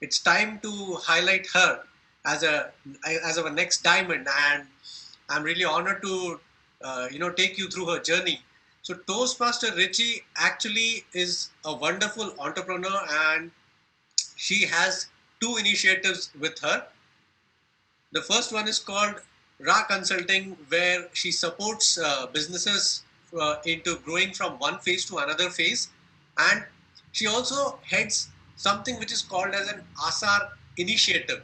it's time to highlight her as our next diamond, and I'm really honored to take you through her journey. So Toastmaster Richie actually is a wonderful entrepreneur, and she has two initiatives with her. The first one is called Ra Consulting, where she supports businesses into growing from one phase to another phase. And she also heads something which is called as an ASAR initiative,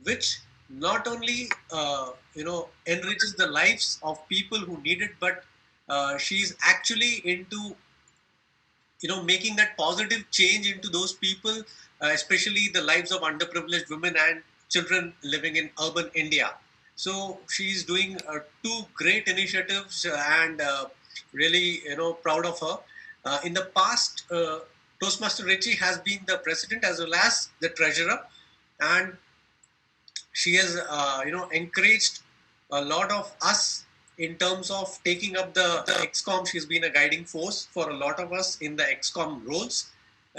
which not only enriches the lives of people who need it, but she's actually into making that positive change into those people, especially the lives of underprivileged women and children living in urban India. So she's doing two great initiatives, and really proud of her. In the past, Toastmaster Richie has been the president as well as the treasurer, and she has encouraged a lot of us in terms of taking up the XCOM. She's been a guiding force for a lot of us in the XCOM roles.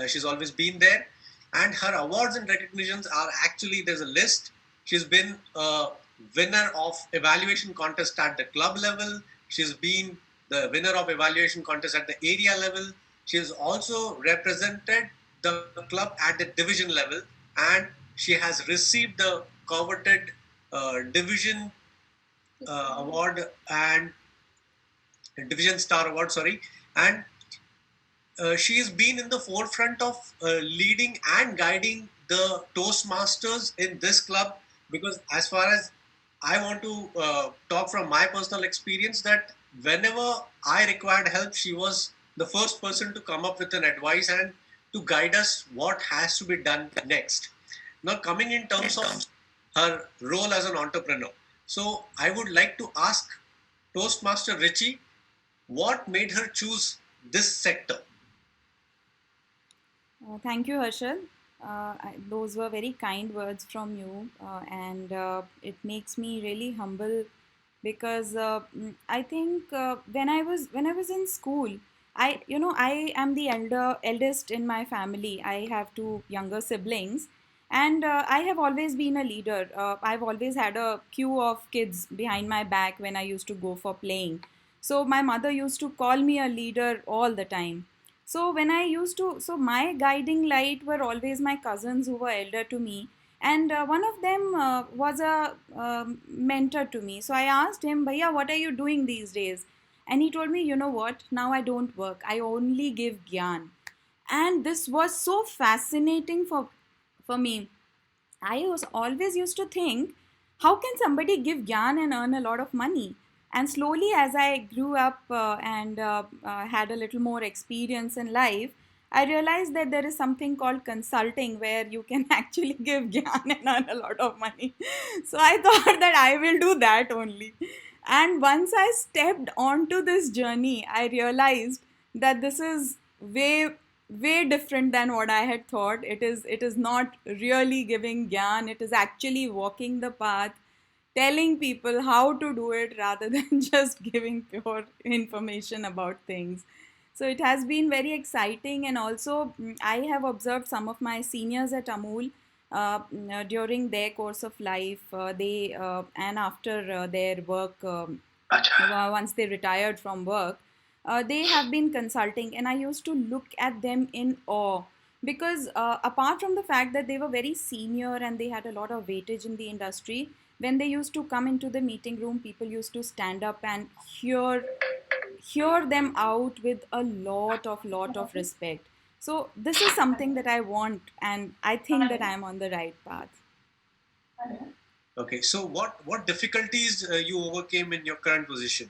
She's always been there, and her awards and recognitions are actually, there's a list. She's been a winner of evaluation contest at the club level. She's been the winner of evaluation contest at the area level. She's also represented the club at the division level, and she has received the coveted division award and division star award, sorry. And she has been in the forefront of leading and guiding the Toastmasters in this club, because as far as I want to talk from my personal experience, that whenever I required help, she was the first person to come up with an advice and to guide us what has to be done next. Now, coming in terms of her role as an entrepreneur, so I would like to ask Toastmaster Richie, what made her choose this sector? Thank you, Harshal. Those were very kind words from you, and it makes me really humble because I think when I was in school, I am the eldest in my family. I have two younger siblings, and I have always been a leader. I've always had a queue of kids behind my back when I used to go for playing. So my mother used to call me a leader all the time. So when I used to, so my guiding light were always my cousins who were elder to me, and one of them was a mentor to me. So I asked him, "Bhaiya, what are you doing these days?" And he told me, "You know what? Now I don't work. I only give gyan." And this was so fascinating for me. I was always used to think, how can somebody give gyan and earn a lot of money? And slowly, as I grew up and had a little more experience in life, I realized that there is something called consulting where you can actually give gyan and earn a lot of money. So I thought that I will do that only. And once I stepped onto this journey, I realized that this is way different than what I had thought. It is not really giving gyan. It is actually walking the path, telling people how to do it rather than just giving pure information about things. So it has been very exciting, and also I have observed some of my seniors at Amul during their course of life. They and after their work, once they retired from work, they have been consulting, and I used to look at them in awe because apart from the fact that they were very senior and they had a lot of weightage in the industry, when they used to come into the meeting room, people used to stand up and hear them out with a lot of respect. So this is something that I want, and I think that I am on the right path. Okay, so what difficulties you overcame in your current position?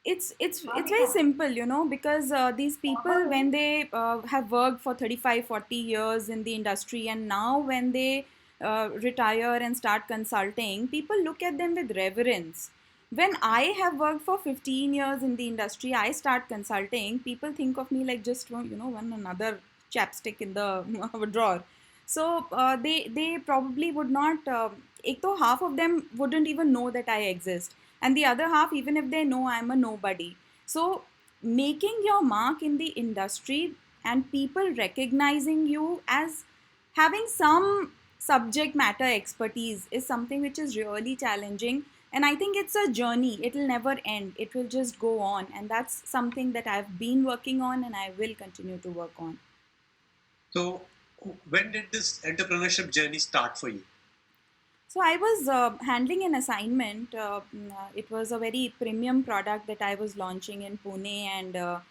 It's very simple, because these people, when they have worked for 35, 40 years in the industry, and now when they retire and start consulting, people look at them with reverence. When I have worked for 15 years in the industry, I start consulting, people think of me like just one another chapstick in the drawer. So they probably would not, ek to half of them wouldn't even know that I exist, and the other half, even if they know, I'm a nobody. So making your mark in the industry and people recognizing you as having some subject matter expertise is something which is really challenging. And I think it's a journey, it'll never end, it will just go on, and that's something that I've been working on and I will continue to work on. So, when did this entrepreneurship journey start for you? So I was handling an assignment. It was a very premium product that I was launching in Pune, and a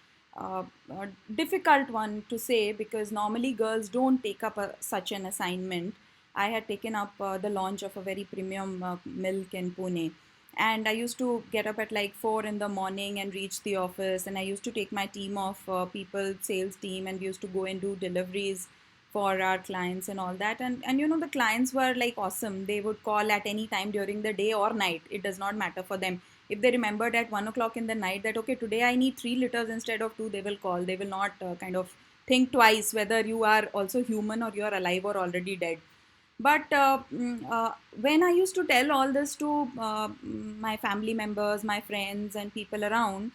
difficult one to say because normally girls don't take up such an assignment. I had taken up the launch of a very premium milk in Pune, and I used to get up at like 4 in the morning and reach the office, and I used to take my team of people, sales team, and we used to go and do deliveries for our clients and all that. And the clients were like awesome. They would call at any time during the day or night, it does not matter for them. If they remembered at 1 o'clock in the night that okay, today I need 3 liters instead of two, they will call. They will not kind of think twice whether you are also human or you are alive or already dead. But when I used to tell all this to my family members, my friends, and people around,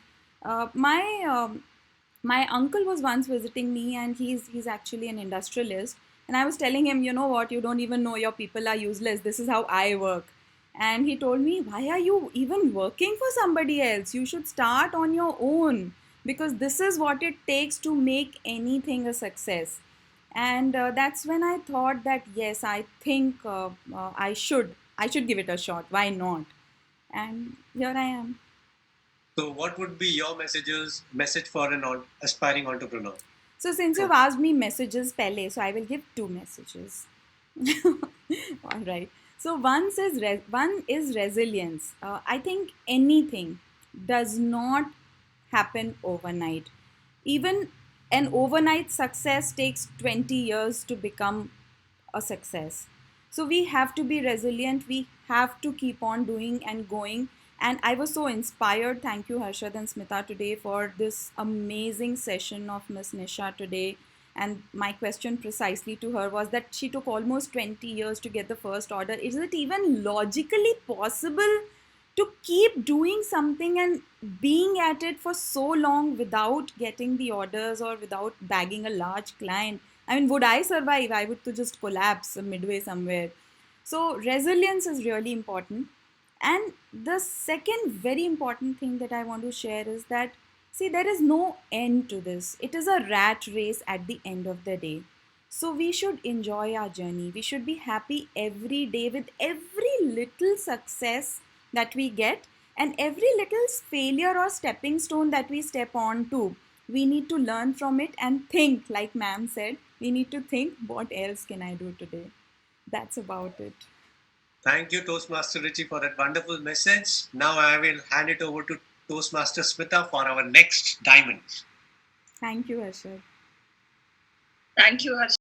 my uncle was once visiting me, and he's actually an industrialist. And I was telling him, you know what, you don't even know, your people are useless, this is how I work. And he told me, why are you even working for somebody else? You should start on your own, because this is what it takes to make anything a success. And that's when I thought that yes, I think I should give it a shot, why not? And here I am. So, what would be your message for an aspiring entrepreneur? So since you've asked me messages pehle, so I will give two messages. All right. So one is resilience. I think anything does not happen overnight. Even an overnight success takes 20 years to become a success. So we have to be resilient. We have to keep on doing and going. And I was so inspired. Thank you, Harshad and Smita, today for this amazing session of Miss Nisha today. And my question precisely to her was that she took almost 20 years to get the first order. Is it even logically possible to keep doing something and being at it for so long without getting the orders or without bagging a large client? I mean, would I survive? I would to just collapse midway somewhere. So resilience is really important. And the second very important thing that I want to share is that, see, there is no end to this. It is a rat race at the end of the day. So we should enjoy our journey. We should be happy every day with every little success that we get, and every little failure or stepping stone that we step on to. We need to learn from it and think, like ma'am said, we need to think, what else can I do today? That's about it. Thank you, Toastmaster Richie, for that wonderful message. Now I will hand it over to Toastmaster Smita for our next diamond. Thank you, Ashar. Thank you, Harsh.